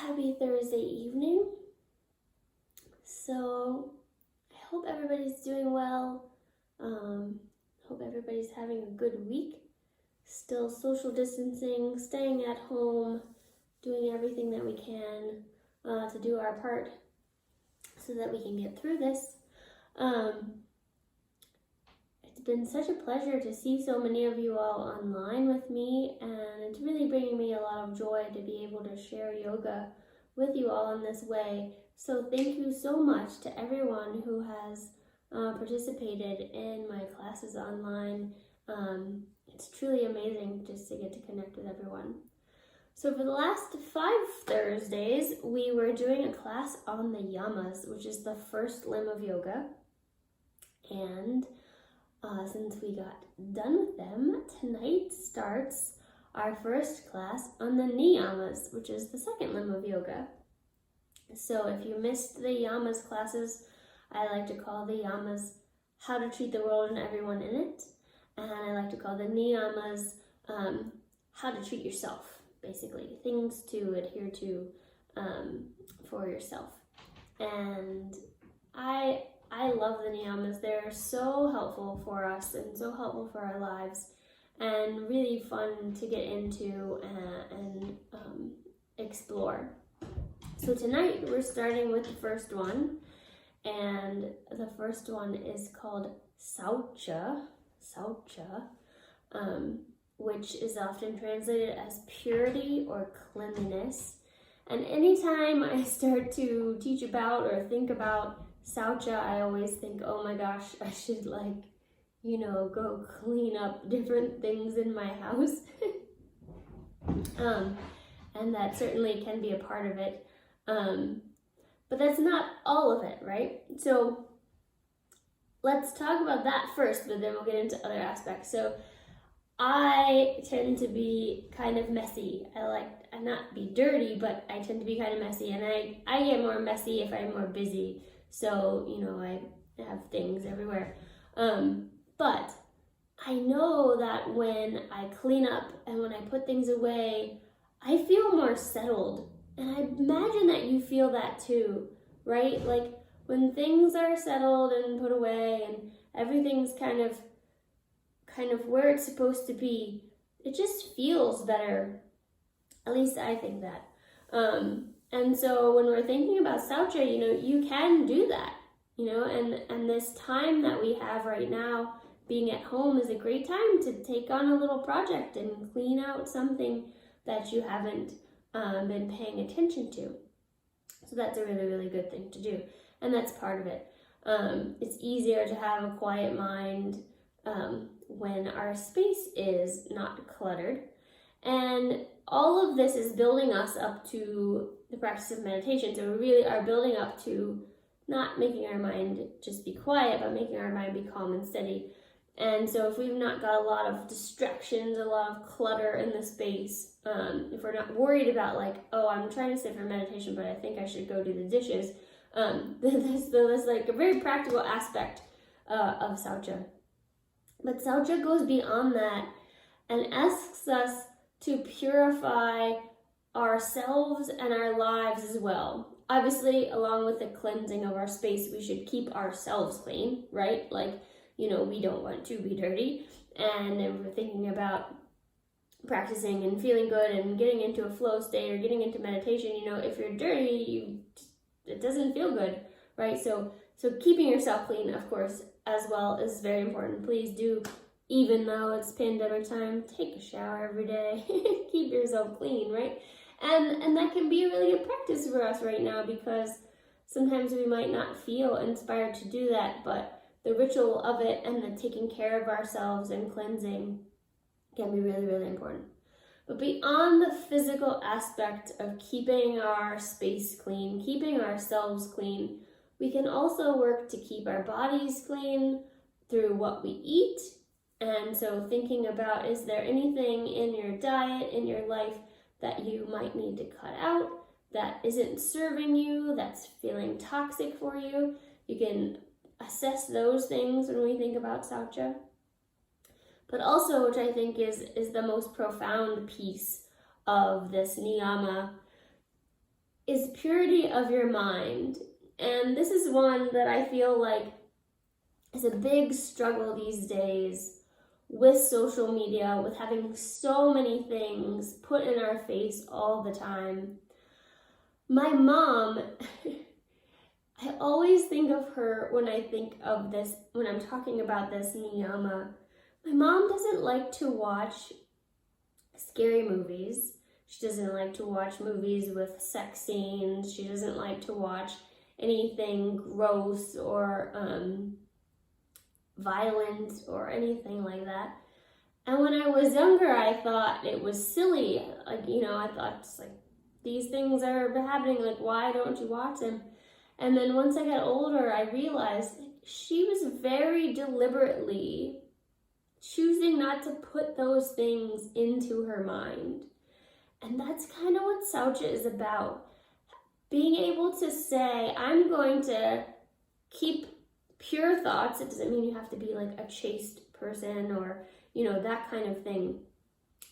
Happy Thursday evening. So I hope everybody's doing well. Hope everybody's having a good week. Still social distancing, staying at home, doing everything that we can to do our part so that we can get through this. It's been such a pleasure to see so many of you all online with me, and it's really bringing me a lot of joy to be able to share yoga with you all in this way. So thank you so much to everyone who has participated in my classes online. It's truly amazing just to get to connect with everyone. So for the last 5 Thursdays, we were doing a class on the Niyamas, which is the first limb of yoga. And since we got done with them, tonight starts our first class on the Niyamas, which is the second limb of yoga. So if you missed the Yamas classes, I like to call the Yamas how to treat the world and everyone in it. And I like to call the Niyamas how to treat yourself, basically. Things to adhere to for yourself. And I love the Niyamas. They're so helpful for us and so helpful for our lives and really fun to get into and explore. So tonight we're starting with the first one, and the first one is called Saucha, which is often translated as purity or cleanliness. And anytime I start to teach about or think about Saucha, I always think, oh my gosh, I should go clean up different things in my house. And that certainly can be a part of it. But that's not all of it, right? So let's talk about that first, but then we'll get into other aspects. So I tend to be kind of messy. I not be dirty, but I tend to be kind of messy, and I get more messy if I'm more busy. So, I have things everywhere. But I know that when I clean up and when I put things away, I feel more settled. And I imagine that you feel that too, right? Like when things are settled and put away and everything's kind of where it's supposed to be, it just feels better. At least I think that. And so when we're thinking about Saucha, you can do that, and this time that we have right now, being at home, is a great time to take on a little project and clean out something that you haven't been paying attention to. So that's a really, really good thing to do. And that's part of it. It's easier to have a quiet mind when our space is not cluttered. And all of this is building us up to the practice of meditation. So we really are building up to not making our mind just be quiet, but making our mind be calm and steady. And so if we've not got a lot of distractions, a lot of clutter in the space, if we're not worried about I'm trying to sit for meditation, but I think I should go do the dishes, there's like a very practical aspect of Saucha. But Saucha goes beyond that and asks us to purify ourselves and our lives as well. Obviously, along with the cleansing of our space, we should keep ourselves clean, right? We don't want to be dirty. And if we're thinking about practicing and feeling good and getting into a flow state or getting into meditation, if you're dirty, it doesn't feel good, right? So keeping yourself clean, of course, as well is very important. Please do, even though it's pandemic time, take a shower every day. Keep yourself clean, right? And that can be a really good practice for us right now, because sometimes we might not feel inspired to do that, but the ritual of it and the taking care of ourselves and cleansing can be really, really important. But beyond the physical aspect of keeping our space clean, keeping ourselves clean, we can also work to keep our bodies clean through what we eat. And so thinking about, is there anything in your diet, in your life, that you might need to cut out, that isn't serving you, that's feeling toxic for you? You can assess those things when we think about Saucha. But also, which I think is the most profound piece of this niyama, is purity of your mind. And this is one that I feel like is a big struggle these days with social media, with having so many things put in our face all the time. My mom, I always think of her when I think of this, when I'm talking about this niyama. My mom doesn't like to watch scary movies. She doesn't like to watch movies with sex scenes. She doesn't like to watch anything gross or violent or anything like that. And when I was younger, I thought it was silly. Like, I thought just like, these things are happening, like, why don't you watch them? And then once I got older, I realized she was very deliberately choosing not to put those things into her mind. And that's kind of what Saucha is about. Being able to say, I'm going to keep pure thoughts. It doesn't mean you have to be like a chaste person or, that kind of thing.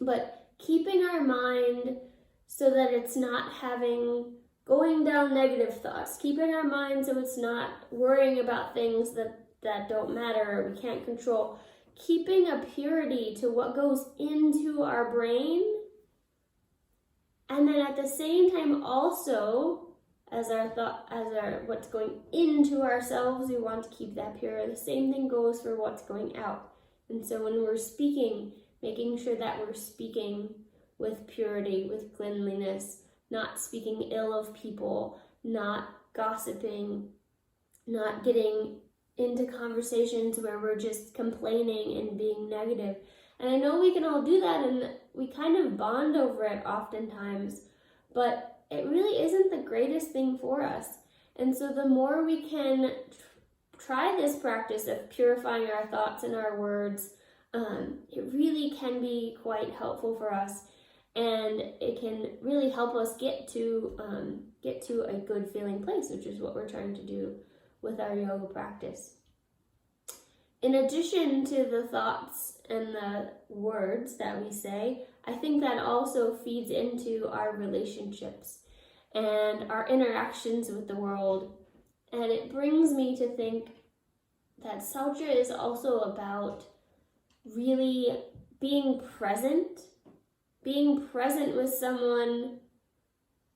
But keeping our mind so that it's not going down negative thoughts. Keeping our mind so it's not worrying about things that don't matter or we can't control. Keeping a purity to what goes into our brain. And then at the same time also, as what's going into ourselves, we want to keep that pure. The same thing goes for what's going out. And so when we're speaking, making sure that we're speaking with purity, with cleanliness, not speaking ill of people, not gossiping, not getting into conversations where we're just complaining and being negative. And I know we can all do that, and we kind of bond over it oftentimes, but it really isn't the greatest thing for us. And so the more we can try this practice of purifying our thoughts and our words, it really can be quite helpful for us, and it can really help us get to a good feeling place, which is what we're trying to do with our yoga practice. In addition to the thoughts and the words that we say, I think that also feeds into our relationships and our interactions with the world. And it brings me to think that Saucha is also about really being present with someone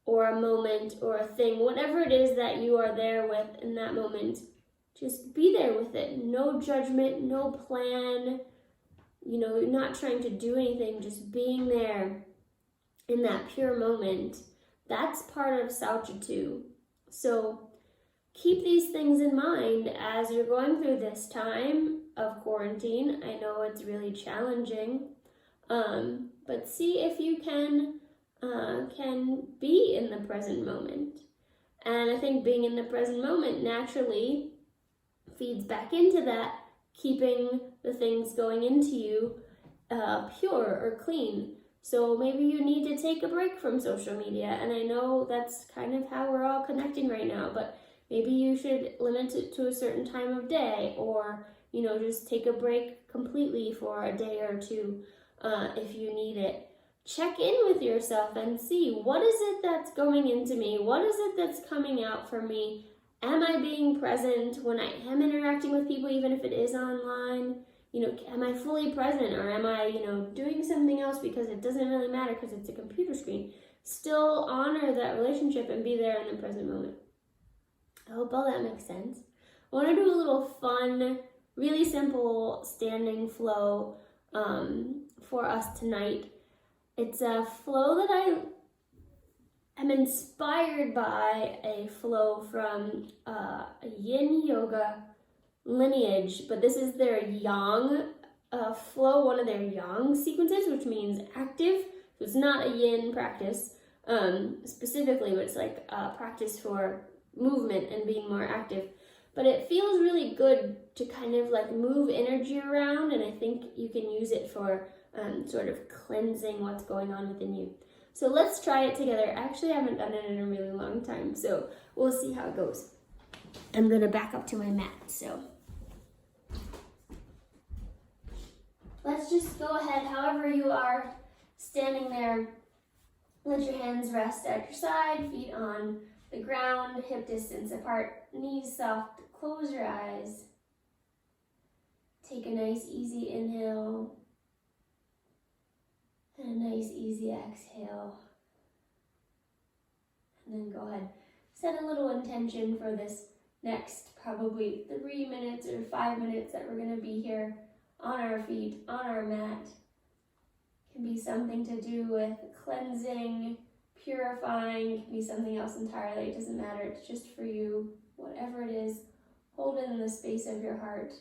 or a moment or a thing, whatever it is that you are there with in that moment. Just be there with it. No judgment, no plan, not trying to do anything, just being there in that pure moment. That's part of Saucha too. So keep these things in mind as you're going through this time of quarantine. I know it's really challenging, but see if you can be in the present moment. And I think being in the present moment naturally feeds back into that, keeping the things going into you pure or clean. So maybe you need to take a break from social media, and I know that's kind of how we're all connecting right now, but maybe you should limit it to a certain time of day, or just take a break completely for a day or two if you need it. Check in with yourself and see, what is it that's going into me? What is it that's coming out for me? Am I being present when I am interacting with people, even if it is online? Am I fully present, or am I, doing something else because it doesn't really matter because it's a computer screen? Still honor that relationship and be there in the present moment. I hope all that makes sense. I want to do a little fun, really simple standing flow for us tonight. It's a flow that I'm inspired by, a flow from a yin yoga lineage, but this is their yang flow, one of their yang sequences, which means active. So it's not a yin practice specifically, but it's like a practice for movement and being more active. But it feels really good to kind of like move energy around, and I think you can use it for sort of cleansing what's going on within you. So let's try it together. I actually haven't done it in a really long time, so we'll see how it goes. I'm gonna back up to my mat, so. Let's just go ahead, however you are standing there, Let your hands rest at your side, feet on the ground, hip distance apart, knees soft. Close your eyes. Take a nice easy inhale and a nice easy exhale. And then go ahead, set a little intention for this next probably 3 minutes or 5 minutes that we're going to be here on our feet, on our mat. It can be something to do with cleansing, purifying, it can be something else entirely. It doesn't matter, it's just for you. Whatever it is, hold it in the space of your heart.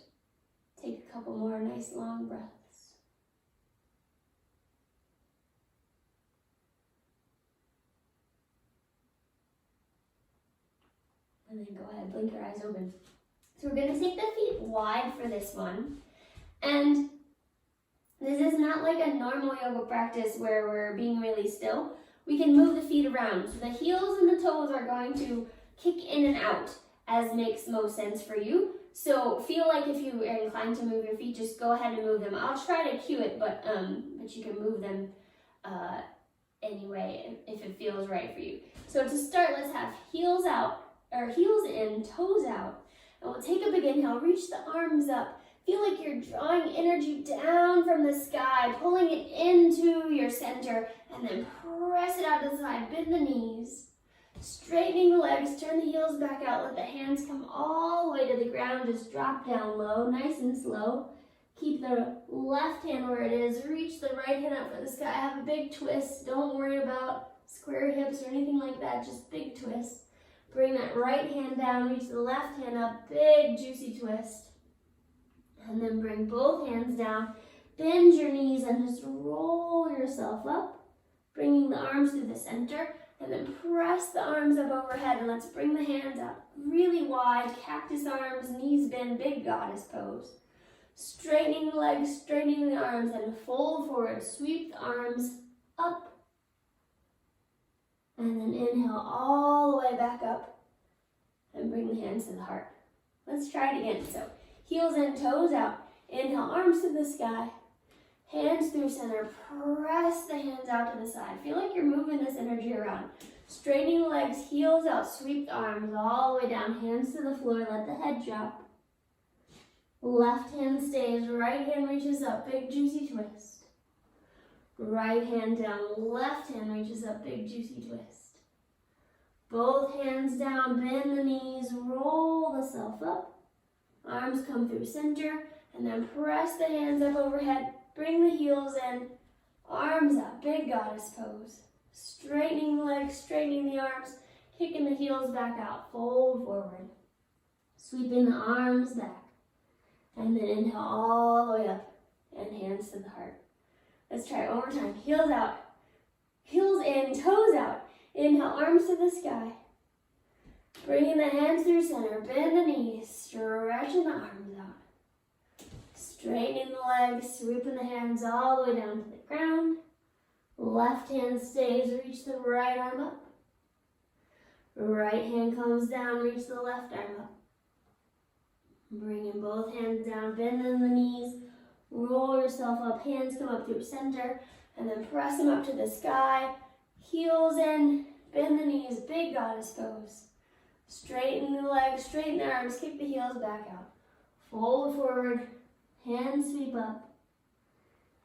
Take a couple more nice long breaths. And then go ahead, blink your eyes open. So we're going to take the feet wide for this one. And this is not like a normal yoga practice where we're being really still. We can move the feet around. So the heels and the toes are going to kick in and out as makes most sense for you. So feel like if you are inclined to move your feet, just go ahead and move them. I'll try to cue it, but you can move them anyway if it feels right for you. So to start, let's have heels out, or heels in, toes out. And we'll take a big inhale, reach the arms up. Feel like you're drawing energy down from the sky, pulling it into your center, and then press it out to the side. Bend the knees, straightening the legs, turn the heels back out. Let the hands come all the way to the ground. Just drop down low, nice and slow. Keep the left hand where it is. Reach the right hand up for the sky. Have a big twist. Don't worry about square hips or anything like that. Just big twist. Bring that right hand down. Reach the left hand up. Big juicy twist. And then bring both hands down. Bend your knees and just roll yourself up. Bringing the arms to the center. And then press the arms up overhead. And let's bring the hands up really wide. Cactus arms, knees bend, big goddess pose. Straightening the legs, straightening the arms, and fold forward. Sweep the arms up. And then inhale all the way back up. And bring the hands to the heart. Let's try it again. So heels in, toes out. Inhale, arms to the sky. Hands through center. Press the hands out to the side. Feel like you're moving this energy around. Straightening the legs, heels out. Sweep the arms all the way down. Hands to the floor. Let the head drop. Left hand stays. Right hand reaches up. Big juicy twist. Right hand down. Left hand reaches up. Big juicy twist. Both hands down. Bend the knees. Roll the self up. Arms come through center. And then press the hands up overhead. Bring the heels in. Arms out. Big goddess pose. Straightening the legs. Straightening the arms. Kicking the heels back out. Fold forward. Sweeping the arms back. And then inhale all the way up. And hands to the heart. Let's try it one more time. Heels out. Heels in. Toes out. Inhale. Arms to the sky. Bringing the hands through center. Bend the knees. Stretching the arms out. Straightening the legs. Sweeping the hands all the way down to the ground. Left hand stays. Reach the right arm up. Right hand comes down. Reach the left arm up. Bringing both hands down, bending the knees, roll yourself up, hands come up through center, and then press them up to the sky, heels in, bend the knees, big goddess pose. Straighten the legs, straighten the arms, kick the heels back out. Fold forward, hands sweep up,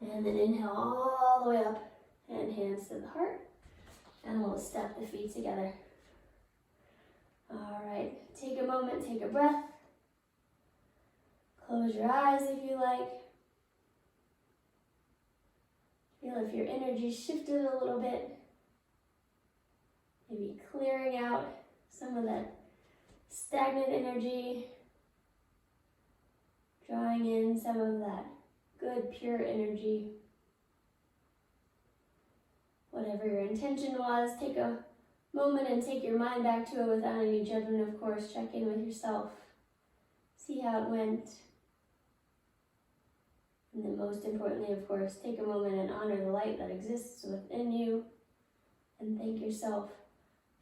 and then inhale all the way up, and hands to the heart, and we'll step the feet together. All right, take a moment, take a breath. Close your eyes if you like. Feel if your energy shifted a little bit. Maybe clearing out some of that stagnant energy. Drawing in some of that good, pure energy. Whatever your intention was, take a moment and take your mind back to it without any judgment, of course. Check in with yourself. See how it went. And then most importantly, of course, take a moment and honor the light that exists within you. And thank yourself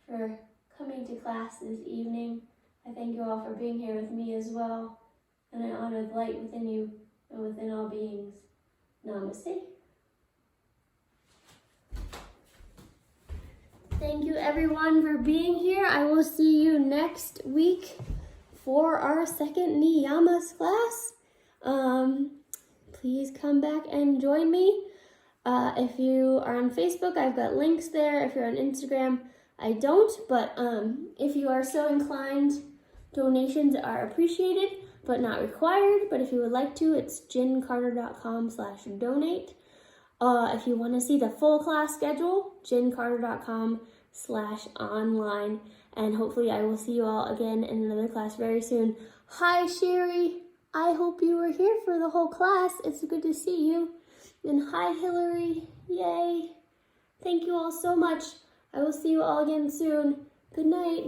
for coming to class this evening. I thank you all for being here with me as well. And I honor the light within you and within all beings. Namaste. Thank you everyone for being here. I will see you next week for our second Niyamas class. Please come back and join me. If you are on Facebook, I've got links there. If you're on Instagram, I don't, but if you are so inclined, donations are appreciated, but not required. But if you would like to, it's jincarter.com/donate. If you want to see the full class schedule, jincarter.com/online. And hopefully I will see you all again in another class very soon. Hi, Sherry. I hope you were here for the whole class. It's good to see you. And hi, Hillary. Yay. Thank you all so much. I will see you all again soon. Good night.